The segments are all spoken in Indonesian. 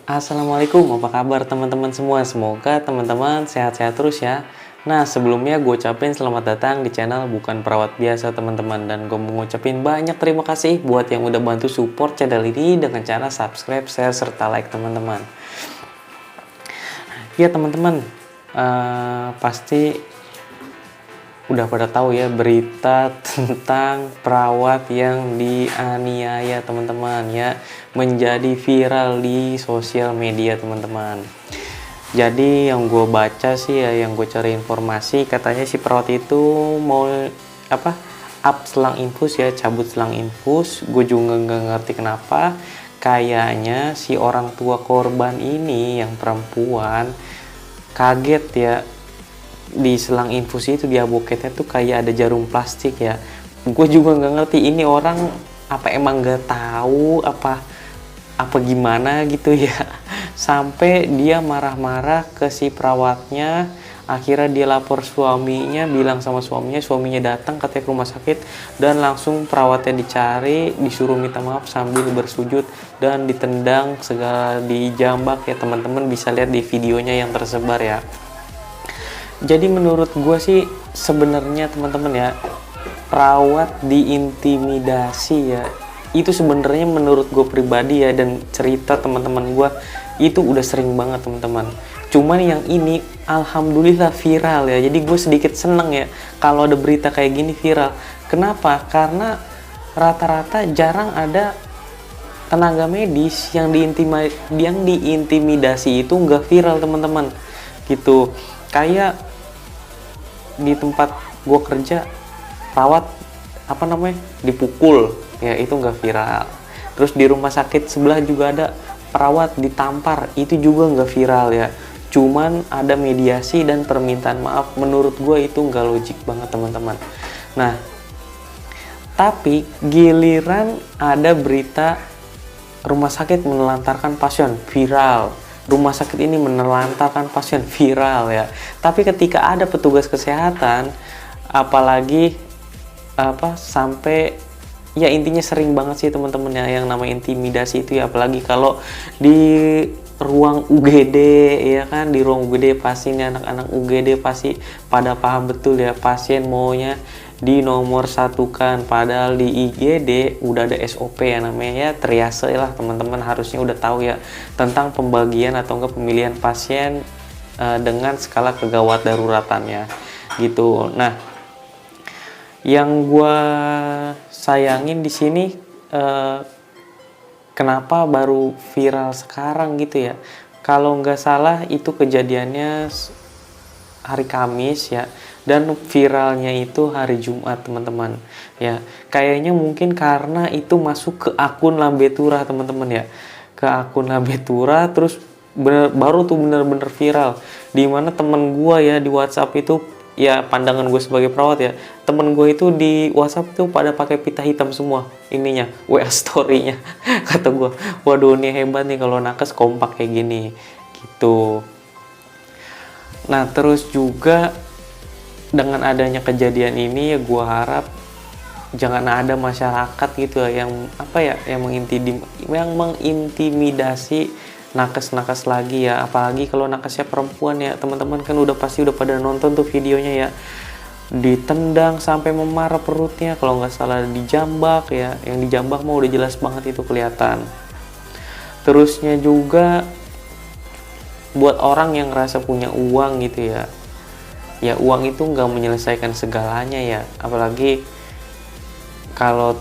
Assalamualaikum, apa kabar teman-teman semua? Semoga teman-teman sehat-sehat terus ya. Nah, sebelumnya gue ucapin selamat datang di channel Bukan Perawat Biasa teman-teman. Dan gue mau ngucapin banyak terima kasih buat yang udah bantu support channel ini dengan cara subscribe, share, serta like teman-teman. Ya teman-teman, pasti udah pada tahu ya berita tentang perawat yang dianiaya teman-teman ya, menjadi viral di sosial media teman-teman. Jadi yang gue baca sih ya, yang gue cari informasi, katanya si perawat itu mau up selang infus ya, cabut selang infus. Gue juga nggak ngerti kenapa. Kayaknya si orang tua korban ini yang perempuan kaget ya, di selang infus itu dia boketnya tuh kayak ada jarum plastik ya. Gue juga nggak ngerti ini orang apa emang nggak tahu apa gimana gitu ya, sampai dia marah-marah ke si perawatnya. Akhirnya dia lapor suaminya, bilang sama suaminya datang katanya ke rumah sakit, dan langsung perawatnya dicari, disuruh minta maaf sambil bersujud dan ditendang segala, dijambak ya. Teman-teman bisa lihat di videonya yang tersebar ya. Jadi menurut gue sih sebenarnya teman-teman ya, perawat diintimidasi ya, itu sebenarnya menurut gue pribadi ya, dan cerita teman-teman gue itu udah sering banget teman-teman. Cuman yang ini alhamdulillah viral ya, jadi gue sedikit seneng ya kalau ada berita kayak gini viral. Kenapa? Karena rata-rata jarang ada tenaga medis yang diintimidasi itu nggak viral teman-teman gitu. Kayak di tempat gue kerja, perawat dipukul ya, itu nggak viral. Terus di rumah sakit sebelah juga ada perawat ditampar, itu juga nggak viral ya. Cuman ada mediasi dan permintaan maaf, menurut gue itu nggak logik banget teman-teman. Nah, tapi giliran ada berita rumah sakit menelantarkan pasien viral, rumah sakit ini menelantarkan pasien viral ya. Tapi ketika ada petugas kesehatan, apalagi sampai ya, intinya sering banget sih teman-teman ya yang namanya intimidasi itu ya, apalagi kalau di ruang UGD ya kan, di ruang UGD pasti nih anak-anak UGD pasti pada paham betul ya, pasien maunya di nomor satu kan, padahal di IGD udah ada SOP ya, namanya ya triase lah teman-teman, harusnya udah tahu ya tentang pembagian atau enggak pemilihan pasien dengan skala kegawat daruratannya gitu. Nah, yang gua sayangin di sini kenapa baru viral sekarang gitu ya. Kalau nggak salah itu kejadiannya hari Kamis ya, dan viralnya itu hari Jumat teman-teman ya. Kayaknya mungkin karena itu masuk ke akun Lambe Tura teman-teman ya, ke akun Lambe Tura, terus baru tuh bener-bener viral. Dimana temen gue ya di WhatsApp itu ya, pandangan gue sebagai perawat ya, temen gue itu di WhatsApp tuh pada pakai pita hitam semua ininya, WA story-nya. Kata gue, waduh ini hebat nih kalau nakes kompak kayak gini gitu. Nah, terus juga dengan adanya kejadian ini ya, gue harap jangan ada masyarakat gitu ya yang mengintimidasi nakes-nakes lagi ya, apalagi kalau nakesnya perempuan ya. Teman-teman kan pasti udah pada nonton tuh videonya ya, ditendang sampai memar perutnya, kalau nggak salah dijambak ya, yang dijambak mah udah jelas banget itu kelihatan. Terusnya juga buat orang yang ngerasa punya uang gitu ya, ya uang itu nggak menyelesaikan segalanya ya, apalagi kalau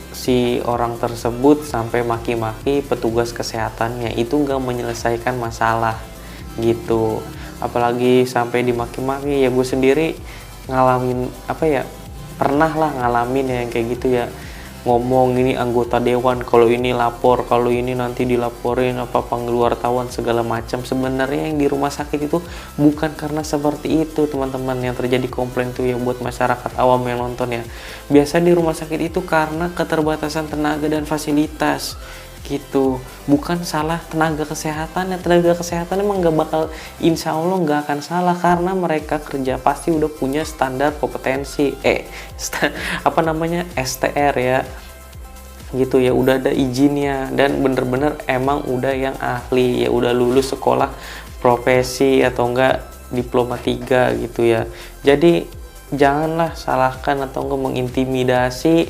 si orang tersebut sampai maki-maki petugas kesehatannya, itu nggak menyelesaikan masalah gitu. Apalagi sampai dimaki-maki ya, gue sendiri ngalamin pernah lah ngalamin ya yang kayak gitu ya, ngomong ini anggota dewan, kalau ini lapor, kalau ini nanti dilaporin panggil wartawan segala macam. Sebenarnya yang di rumah sakit itu bukan karena seperti itu teman-teman yang terjadi komplain tuh ya, buat masyarakat awam yang nonton ya. Biasa di rumah sakit itu karena keterbatasan tenaga dan fasilitas gitu, bukan salah tenaga kesehatan ya. Tenaga kesehatan emang nggak bakal, insya Allah nggak akan salah, karena mereka kerja pasti udah punya standar kompetensi STR ya, gitu ya, udah ada izinnya dan bener-bener emang udah yang ahli ya, udah lulus sekolah profesi atau enggak diploma 3 gitu ya. Jadi janganlah salahkan atau enggak mengintimidasi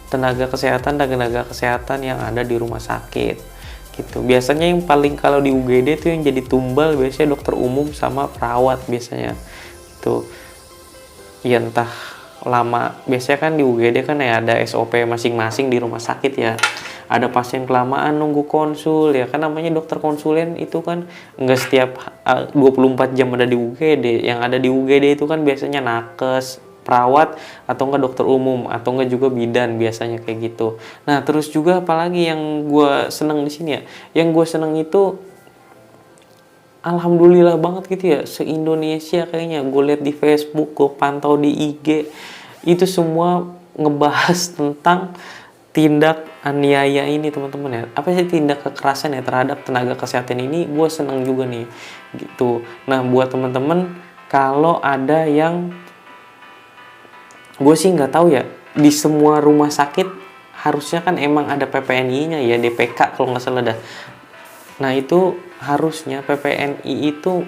tenaga kesehatan yang ada di rumah sakit gitu. Biasanya yang paling kalau di UGD tuh yang jadi tumbal biasanya dokter umum sama perawat biasanya tuh ya, entah lama. Biasanya kan di UGD kan ya ada SOP masing-masing di rumah sakit ya, ada pasien kelamaan nunggu konsul ya kan, namanya dokter konsulen itu kan nggak setiap 24 jam ada di UGD. Yang ada di UGD itu kan biasanya nakes, perawat, atau enggak dokter umum, atau enggak juga bidan, biasanya kayak gitu. Nah terus juga apalagi yang gue seneng di sini ya, yang gue seneng itu alhamdulillah banget gitu ya, se-Indonesia kayaknya gue lihat di Facebook, gue pantau di IG, itu semua ngebahas tentang tindak aniaya ini teman-teman ya. Apa sih tindak kekerasan ya terhadap tenaga kesehatan ini, gue seneng juga nih gitu. Nah buat teman-teman kalau ada yang, gue sih nggak tahu ya, di semua rumah sakit harusnya kan emang ada PPNI-nya ya, DPK kalau nggak salah dah. Nah itu harusnya PPNI itu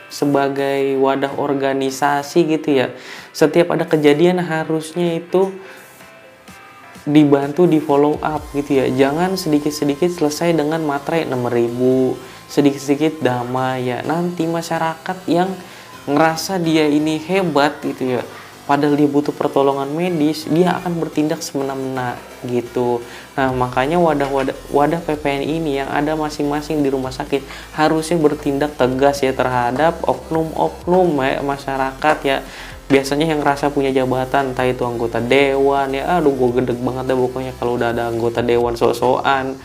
sebagai wadah organisasi gitu ya, setiap ada kejadian harusnya itu dibantu di follow up gitu ya. Jangan sedikit-sedikit selesai dengan materai 6.000, sedikit-sedikit damai ya. Nanti masyarakat yang ngerasa dia ini hebat gitu ya, padahal dia butuh pertolongan medis, dia akan bertindak semena-mena gitu. Nah makanya wadah PPNI ini yang ada masing-masing di rumah sakit harusnya bertindak tegas ya terhadap oknum-oknum ya, masyarakat ya. Biasanya yang ngerasa punya jabatan, entah itu anggota dewan ya, aduh gue gedeg banget deh pokoknya kalau udah ada anggota dewan sok-sokan,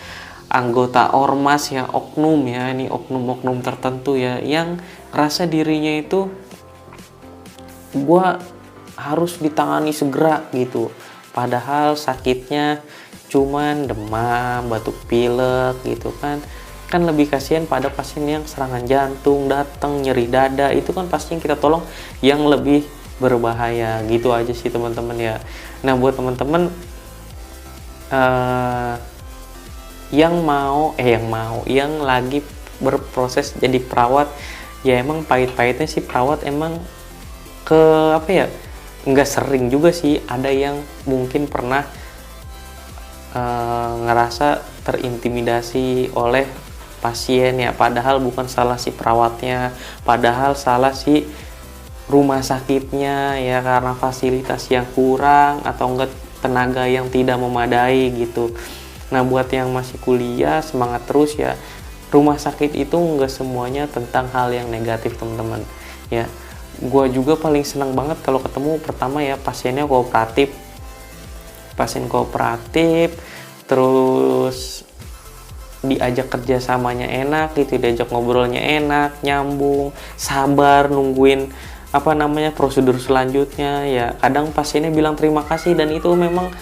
anggota ormas ya, oknum ya, ini oknum-oknum tertentu ya, yang ngerasa dirinya itu gue harus ditangani segera gitu, padahal sakitnya cuman demam, batuk pilek gitu kan. Kan lebih kasihan pada pasien yang serangan jantung datang, nyeri dada, itu kan pasti yang kita tolong yang lebih berbahaya gitu aja sih teman-teman ya. Nah buat teman-teman yang lagi berproses jadi perawat ya, emang pahit-pahitnya sih perawat emang nggak sering juga sih, ada yang mungkin pernah ngerasa terintimidasi oleh pasien ya, padahal bukan salah si perawatnya, padahal salah si rumah sakitnya ya, karena fasilitas yang kurang atau enggak tenaga yang tidak memadai gitu. Nah buat yang masih kuliah, semangat terus ya. Rumah sakit itu enggak semuanya tentang hal yang negatif teman-teman ya. Gue juga paling senang banget kalau ketemu pertama ya pasiennya kooperatif, pasien kooperatif, terus diajak kerjasamanya enak gitu, diajak ngobrolnya enak, nyambung, sabar nungguin prosedur selanjutnya ya. Kadang pasiennya bilang terima kasih dan itu memang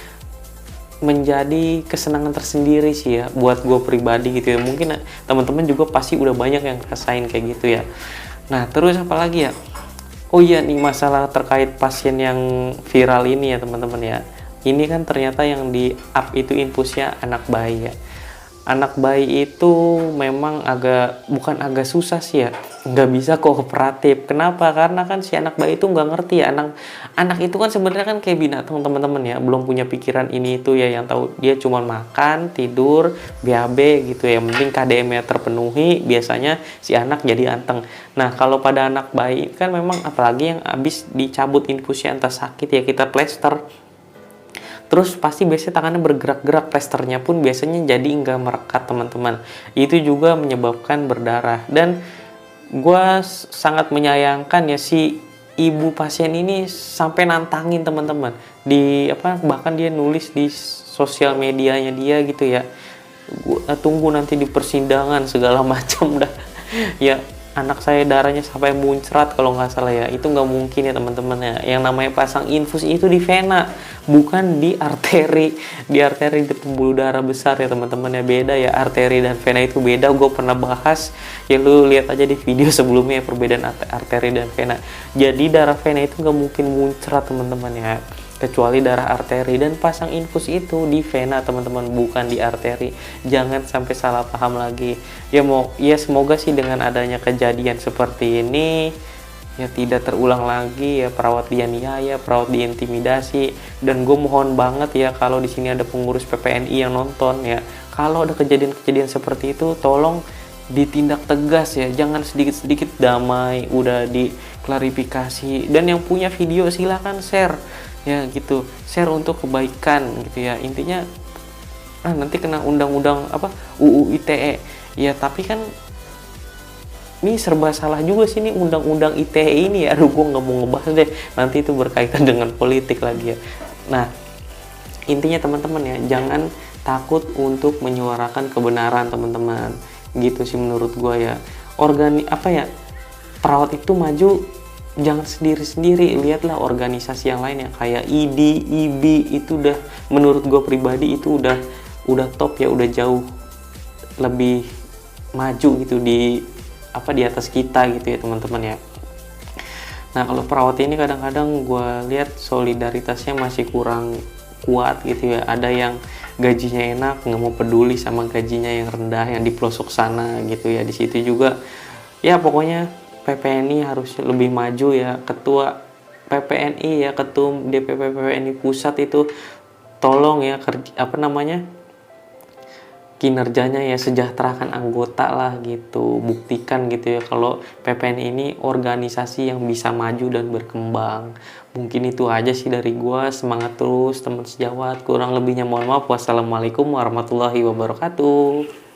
menjadi kesenangan tersendiri sih ya buat gue pribadi gitu ya. Mungkin teman-teman juga pasti udah banyak yang rasain kayak gitu ya. Nah terus apa lagi ya, oh iya nih masalah terkait pasien yang viral ini ya teman-teman ya. Ini kan ternyata yang di up itu infusnya anak bayi ya. Anak bayi itu memang bukan agak susah sih ya, nggak bisa kooperatif. Kenapa? Karena kan si anak bayi itu nggak ngerti ya. Anak itu kan sebenarnya kan kayak binatang teman-teman ya, belum punya pikiran ini itu ya, yang tahu dia cuma makan, tidur, BAB gitu ya. Yang penting KDM-nya terpenuhi, biasanya si anak jadi anteng. Nah kalau pada anak bayi kan memang apalagi yang habis dicabut infusnya entah sakit ya, kita plester. Terus pasti biasanya tangannya bergerak-gerak, plesternya pun biasanya jadi nggak merekat teman-teman. Itu juga menyebabkan berdarah. Dan gue sangat menyayangkan ya si ibu pasien ini sampai nantangin teman-teman bahkan dia nulis di sosial medianya dia gitu ya, gua tunggu nanti di persidangan segala macam dah ya. Anak saya darahnya sampai muncrat kalau nggak salah ya. Itu nggak mungkin ya teman-teman ya. Yang namanya pasang infus itu di vena, bukan di arteri. Di arteri di pembuluh darah besar ya teman-teman ya. Beda ya, arteri dan vena itu beda. Gue pernah bahas ya, lu lihat aja di video sebelumnya ya, perbedaan arteri dan vena. Jadi darah vena itu nggak mungkin muncrat teman-teman ya. kecuali darah arteri, dan pasang infus itu di vena teman-teman, bukan di arteri. Jangan sampai salah paham lagi ya. Semoga sih dengan adanya kejadian seperti ini ya tidak terulang lagi ya, perawat dianiaya, perawat diintimidasi. Dan gue mohon banget ya, kalau di sini ada pengurus PPNI yang nonton ya, kalau ada kejadian-kejadian seperti itu tolong ditindak tegas ya, jangan sedikit-sedikit damai, udah diklarifikasi. Dan yang punya video silahkan share ya gitu, share untuk kebaikan gitu ya. Intinya nanti kena undang-undang apa, UU ITE ya, tapi kan ini serba salah juga sih nih undang-undang ITE ini ya. Aduh, gue nggak mau ngebahas deh, nanti itu berkaitan dengan politik lagi ya. Nah, intinya teman-teman ya, jangan takut untuk menyuarakan kebenaran teman-teman, gitu sih menurut gue ya. Perawat itu maju jangan sendiri-sendiri, lihatlah organisasi yang lain ya, kayak ID, IB, itu udah, menurut gue pribadi itu udah top ya, udah jauh lebih maju gitu di atas kita gitu ya teman-teman ya. Nah, kalau perawat ini kadang-kadang gue lihat solidaritasnya masih kurang kuat gitu ya. Ada yang gajinya enak, nggak mau peduli sama gajinya yang rendah yang di pelosok sana gitu ya. Di situ juga ya, pokoknya PPNI harus lebih maju ya. Ketua PPNI ya, ketum DPP PPNI pusat itu tolong ya kinerjanya ya, sejahterakan anggota lah gitu. Buktikan gitu ya kalau PPNI ini organisasi yang bisa maju dan berkembang. Mungkin itu aja sih dari gua. Semangat terus teman sejawat. Kurang lebihnya mohon maaf. Wassalamualaikum warahmatullahi wabarakatuh.